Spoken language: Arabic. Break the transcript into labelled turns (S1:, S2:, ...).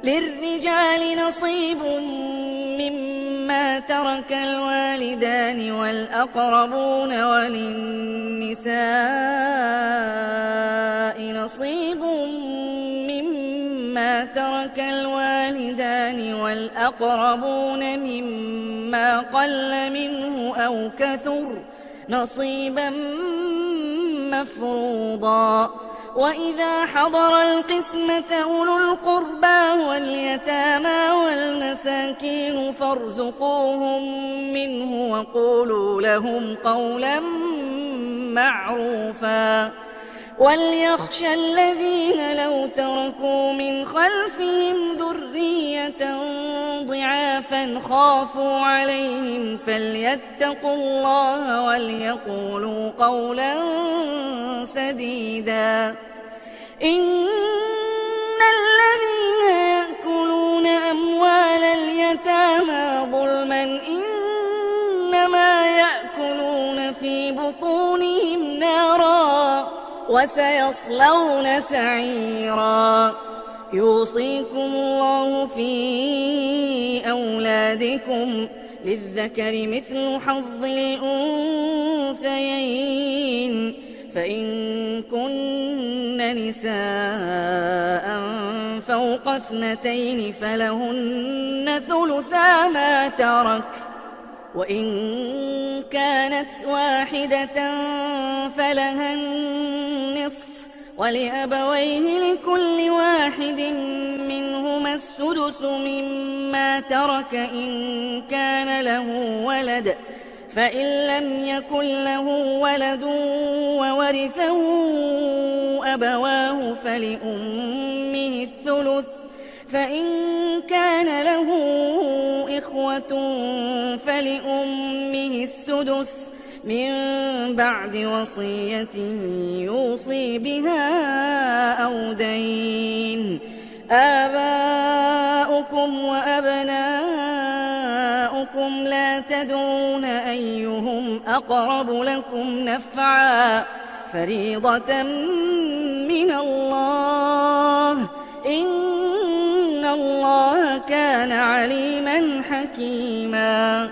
S1: للرجال نصيب مما ترك الوالدان والأقربون وللنساء نصيب مما ترك الوالدان والأقربون مما قل منه أو كثر نصيبا مفروضا. وإذا حضر القسمة أولو القربى واليتامى والمساكين فارزقوهم منه وقولوا لهم قولا معروفا. وليخشى الذين لو تركوا من خلفهم ذرية ضعافا خافوا عليهم فليتقوا الله وليقولوا قولا سديدا. إن الذين يأكلون أموال اليتامى ظلما إنما يأكلون في بطونهم نارا وسيصلون سعيرا. يوصيكم الله في أولادكم للذكر مثل حظ الأنثيين فإن كن نساء فوق 2 فلهن ثلثا ما ترك وإن كانت واحدة فلها النصف ولأبويه لكل واحد منهما السدس مما ترك إن كان له ولد فإن لم يكن له ولد وورثه أبواه فلأمه الثلث فإن كان له إخوة فلأمه السدس من بعد وصية يوصي بها أو دين. آباؤكم وأبناؤكم لا تدرون أيهم أقرب لكم نفعا فريضة من الله إن الله كان عليما حكيما.